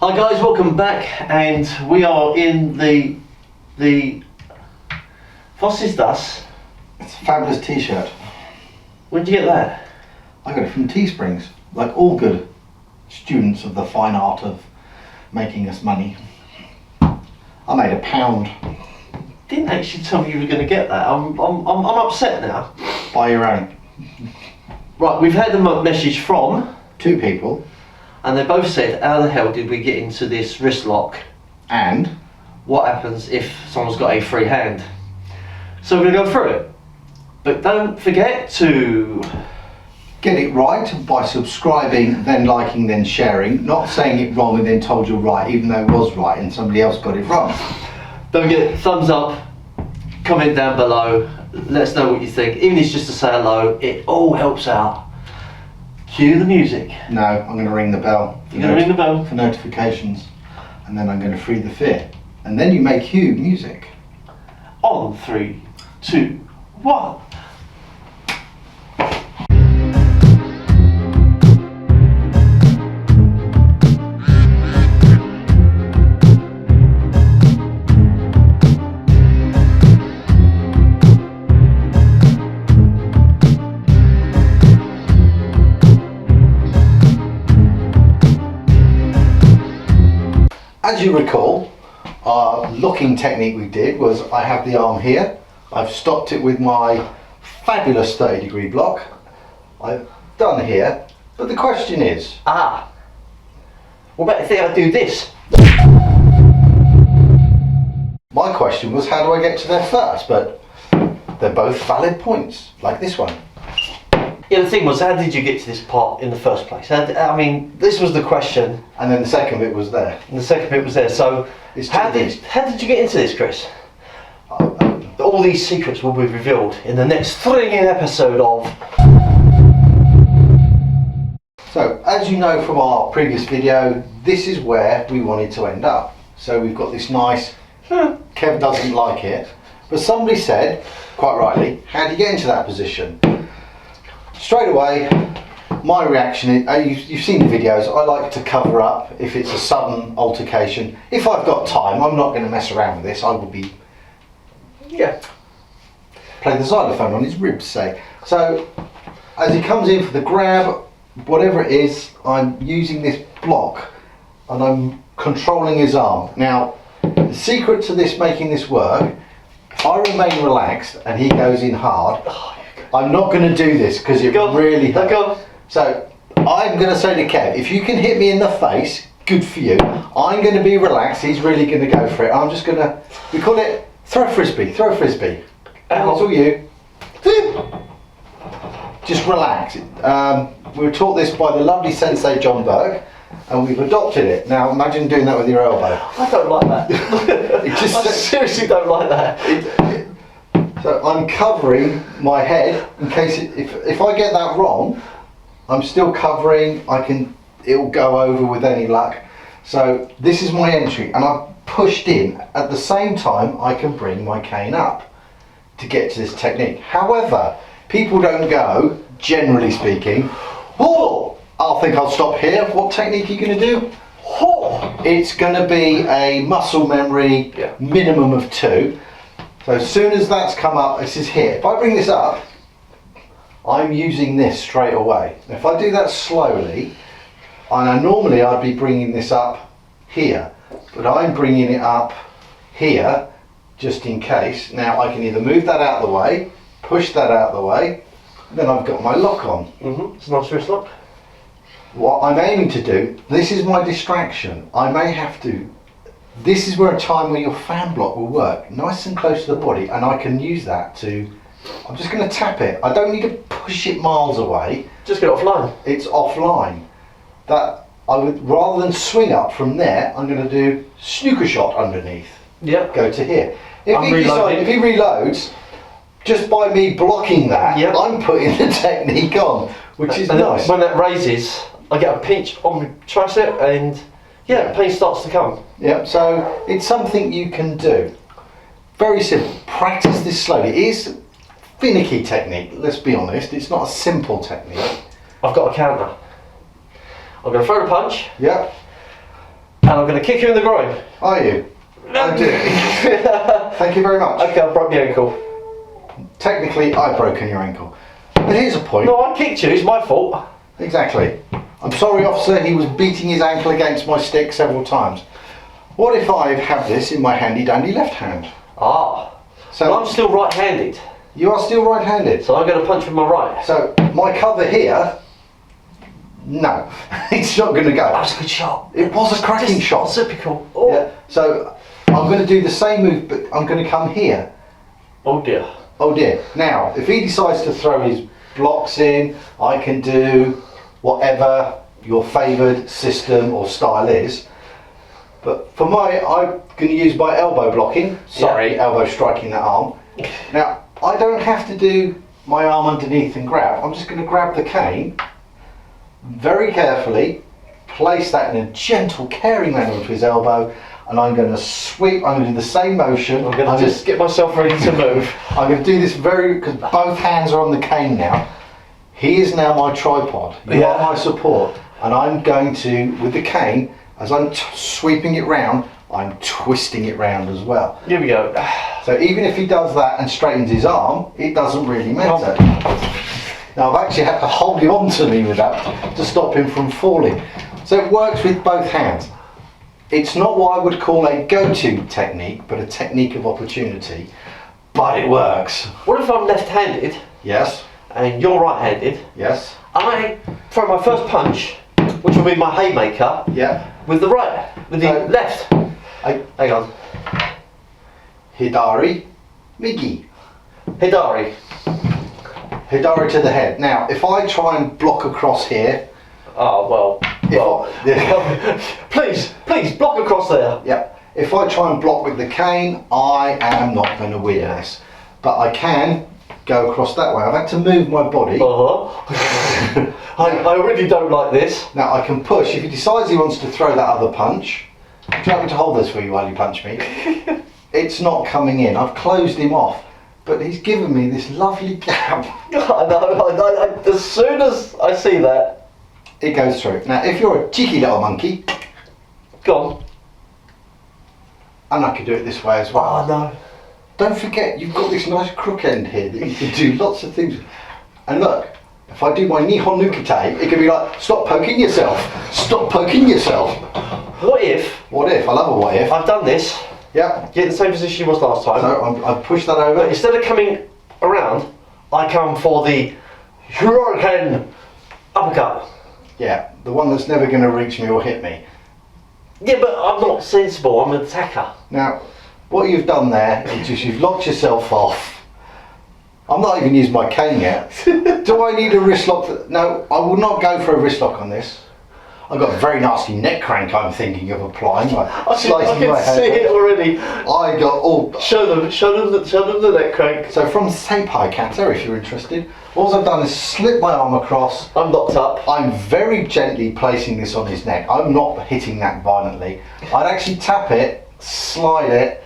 Hi guys, welcome back, and we are in the what's this? It's a fabulous t-shirt. Where'd you get that? I got it from Teesprings, like all good students of the fine art of making us money. I made £1. Didn't actually tell me you were going to get that. I'm upset now. Buy your own. Right, we've had a message from 2 people. and they both said, how the hell did we get into this wrist lock? And What happens if someone's got a free hand? So we're going to go through it. But don't forget to get it right by subscribing, then liking, then sharing. Not saying it wrong and then told you're right, even though it was right and somebody else got it wrong. Don't forget thumbs up, comment down below, let us know what you think. Even if it's just to say hello, it all helps out. Cue the music. No, I'm going to ring the bell. You're going to ring the bell? For notifications. And then I'm going to free the fear. And then you make cue music. On 3, 2, 1. As you recall, our locking technique we did was I have the arm here, I've stopped it with my fabulous 30-degree block, I've done here, but the question is... What about if I do this? My question was, how do I get to there first? But they're both valid points, like this one. Yeah, the thing was, how did you get to this part in the first place? I mean, this was the question. And then the second bit was there. And the second bit was there, so how did you get into this, Chris? All these secrets will be revealed in the next thrilling episode of... So, as you know from our previous video, this is where we wanted to end up. So we've got this nice, Kev doesn't like it, but somebody said, quite rightly, how do you get into that position? Straight away, my reaction is, you've seen the videos, I like to cover up if it's a sudden altercation. If I've got time, I'm not going to mess around with this, I will be... play the xylophone on his ribs, say. So, as he comes in for the grab, whatever it is, I'm using this block and I'm controlling his arm. Now, the secret to this, making this work, if I remain relaxed and he goes in hard, I'm not going to do this because it really hurts. So I'm going to say to Kev, if you can hit me in the face, good for you. I'm going to be relaxed, he's really going to go for it. I'm just going to, we call it throw a frisbee, throw a frisbee. And it's all you. Just relax. We were taught this by the lovely sensei John Berg, and we've adopted it. Now imagine doing that with your elbow. I don't like that. I seriously don't like that. So I'm covering my head in case if I get that wrong, I'm still covering. It'll go over with any luck. So this is my entry, and I've pushed in. At the same time, I can bring my cane up to get to this technique. However, people don't go, generally speaking, oh, I think I'll stop here. What technique are you going to do? Oh, it's going to be a muscle memory, minimum of 2. So as soon as that's come up, this is here. If I bring this up, I'm using this straight away. If I do that slowly, and normally I'd be bringing this up here, but I'm bringing it up here, just in case. Now I can either move that out of the way, push that out of the way, then I've got my lock on. It's a nice wrist lock. What I'm aiming to do, this is my distraction. I may have to, this is where a time where your fan block will work, nice and close to the body, and I can use that to, I'm just going to tap it. I don't need to push it miles away. Just get offline. It's offline. That I would, rather than swing up from there, I'm going to do snooker shot underneath. Yep. Go to here. If he reloads, just by me blocking that, I'm putting the technique on, which is nice. When that raises, I get a pinch on my tricep and pain starts to come. Yep, so it's something you can do. Very simple. Practice this slowly. It is finicky technique, let's be honest. It's not a simple technique. I've got a counter. I'm going to throw the punch. Yep. And I'm going to kick you in the groin. Are you? I do. Thank you very much. Okay, I broke my ankle. Technically, I've broken your ankle. But here's a point. No, I kicked you, it's my fault. Exactly. I'm sorry, officer, he was beating his ankle against my stick several times. What if I have this in my handy dandy left hand? Ah. So But I'm still right-handed. you are still right-handed. So I'm going to punch with my right. So my cover here, no, it's not going to go. That was a good shot. It was a cracking shot. Typical. Oh. Yeah. So I'm going to do the same move, but I'm going to come here. Oh dear. Oh dear. Now, if he decides to throw his blocks in, I can do whatever your favoured system or style is. But for I'm going to use my elbow blocking. Sorry, elbow striking that arm. Now, I don't have to do my arm underneath and grab. I'm just going to grab the cane, very carefully, place that in a gentle, caring manner onto his elbow, and I'm going to sweep. I'm going to do the same motion. I'm going to just get myself ready to move. I'm going to do this because both hands are on the cane now. He is now my tripod. You are my support, and I'm going to, with the cane, as I'm sweeping it round, I'm twisting it round as well. Here we go. So even if he does that and straightens his arm, it doesn't really matter. Now I've actually had to hold him onto me with that to stop him from falling. So it works with both hands. It's not what I would call a go-to technique, but a technique of opportunity. But it works. What if I'm left-handed Yes, and you're right-handed? yes, I throw my first punch, which will be my haymaker, yeah. with the right, with the So- left. Hang on. Hidari, Migi. Hidari. Hidari to the head. Now, if I try and block across here, Oh, well. Please, block across there. yeah. If I try and block with the cane, I am not going to win this. But I can go across that way. I've had to move my body. Uh-huh. I already don't like this. Now I can push. If he decides he wants to throw that other punch, do you want me to hold this for you while you punch me? It's not coming in. I've closed him off. But he's given me this lovely gap. I know, as soon as I see that. It goes through. Now if you're a cheeky little monkey, Go on. and I can do it this way as well. Oh, no. Don't forget, you've got this nice crook end here that you can do lots of things. And look, if I do my Nihon Nukite, it can be like, stop poking yourself. Stop poking yourself. What if What if? I love a what if. I've done this, Yeah. get in the same position you was last time, So I push that but over. instead of coming around, I come for the Hurricane uppercut. Yeah, the one that's never going to reach me or hit me. Yeah, but I'm not sensible, I'm an attacker. Now, what you've done there is just you've locked yourself off. I'm not even used my cane yet. Do I need a wrist lock? No, I will not go for a wrist lock on this. I've got a very nasty neck crank I'm thinking of applying. Like I slicing can my see head. it already. I got all. Show them the neck crank. So from Seipai Kata, if you're interested, all I've done is slip my arm across. I'm locked up. I'm very gently placing this on his neck. I'm not hitting that violently. I'd actually tap it, slide it,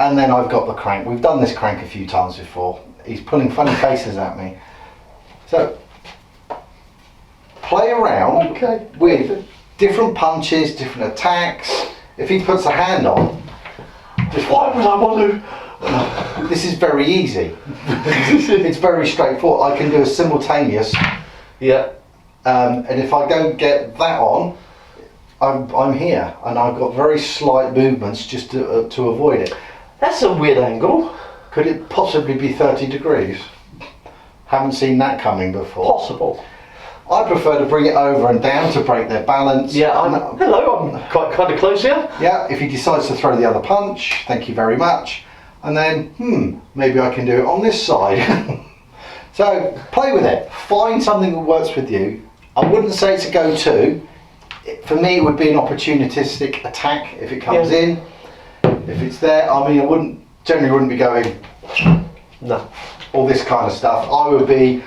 and then I've got the crank. We've done this crank a few times before. He's pulling funny faces at me. So, play around with different punches, different attacks. If he puts a hand on, Why would I want to? this is very easy. It's very straightforward. I can do a simultaneous, Yeah. and if I don't get that on, I'm here, and I've got very slight movements just to avoid it. That's a weird angle. Could it possibly be 30 degrees? Haven't seen that coming before. Possible. I prefer to bring it over and down to break their balance. Yeah, hello, I'm quite kind of close here. Yeah, if he decides to throw the other punch, thank you very much. And then, maybe I can do it on this side. So, play with it. Find something that works with you. I wouldn't say it's a go-to. For me, it would be an opportunistic attack if it comes in. If it's there, I mean, I generally wouldn't be going No. all this kind of stuff. I would be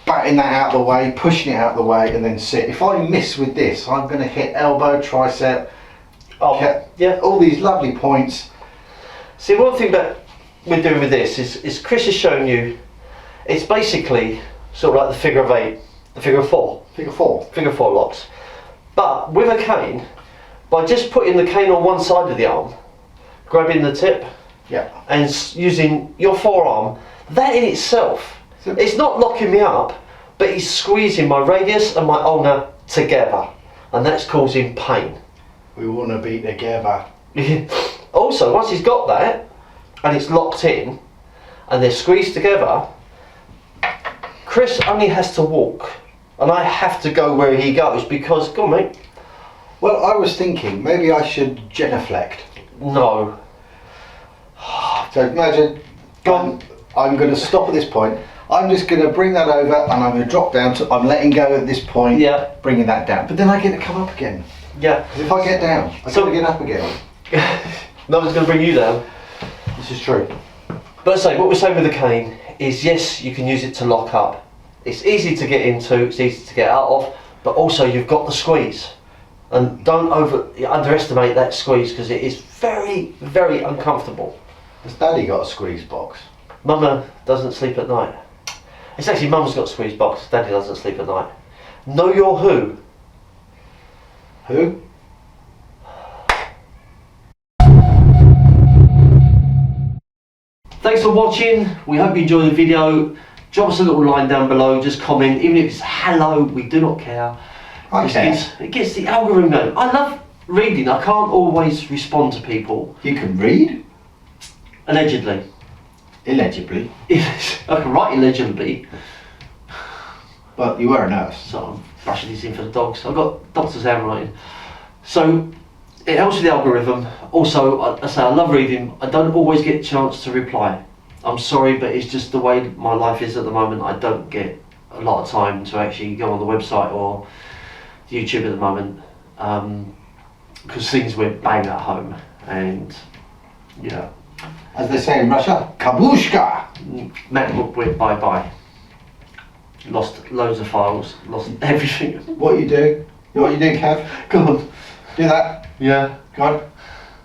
batting that out of the way, pushing it out of the way, and then sit. If I miss with this, I'm going to hit elbow, tricep, Yeah. all these lovely points. See, one thing that we're doing with this is Chris has shown you, it's basically sort of like the figure of 8, the figure of 4. Figure 4. Figure 4 locks. But with a cane, by just putting the cane on one side of the arm, grabbing the tip, Yeah. and using your forearm. That in itself, it's not locking me up, but he's squeezing my radius and my ulnar together, and that's causing pain. We want to be together. Also, once he's got that, and it's locked in, and they're squeezed together, Chris only has to walk, and I have to go where he goes because, go on mate. Well, I was thinking maybe I should genuflect. No. So imagine, I'm going to stop at this point. I'm just going to bring that over and I'm going to drop down. So I'm letting go at this point, Yeah. bringing that down. But then I get to come up again. Yeah. 'Cause if I get down, I got to get up again. No one's going to bring you down. This is true. But say what we're saying with the cane is yes, you can use it to lock up. It's easy to get into, it's easy to get out of, but also you've got the squeeze. And don't underestimate that squeeze because it is very, very uncomfortable. Has Daddy got a squeeze box? Mama doesn't sleep at night. It's actually Mum's got a squeeze box, Daddy doesn't sleep at night. Know your who. Who? Thanks for watching. We hope you enjoyed the video. Drop us a little line down below, just comment, even if it's hello, we do not care. It gets the algorithm going. I love reading, I can't always respond to people. You can read? Allegedly. Illegibly. I can write illegibly. But you were a nurse. So I'm brushing these in for the dogs. I've got doctor's handwriting. So it helps with the algorithm. Also, I say I love reading. I don't always get a chance to reply. I'm sorry, but it's just the way my life is at the moment. I don't get a lot of time to actually go on the website or YouTube at the moment because things went bang at home, and yeah. As they say in Russia, kabushka! MacBook went bye-bye. Lost loads of files, lost everything. What you do? What you do, Kev? Go on. Do that. Yeah. Go on.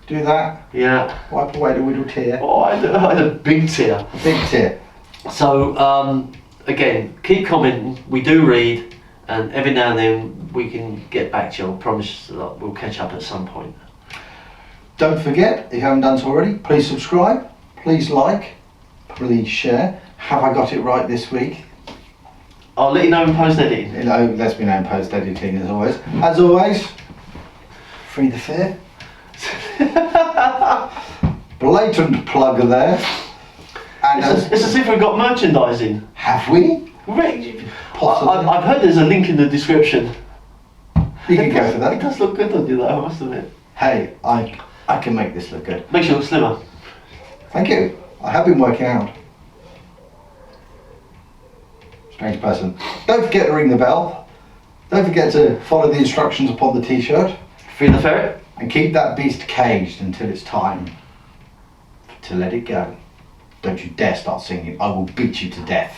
Do that. Yeah. Wipe away the little tear. Oh, I had a big tear. Big tear. So, again, keep commenting. We do read, and every now and then we can get back to you. I promise that we'll catch up at some point. Don't forget, if you haven't done so already, please subscribe, please like, please share. Have I got it right this week? I'll let you know in post editing. Let's be known post editing as always. As always, free the fear. Blatant plug there. And It's as if we've got merchandising. have we? Possibly. I've heard there's a link in the description. You can go for It that. does look good on you though, I must admit. Hey, I can make this look good. Makes you look slimmer. Thank you. I have been working out. Strange person. Don't forget to ring the bell. Don't forget to follow the instructions upon the t-shirt. Free the ferret. And keep that beast caged until it's time to let it go. Don't you dare start singing. I will beat you to death.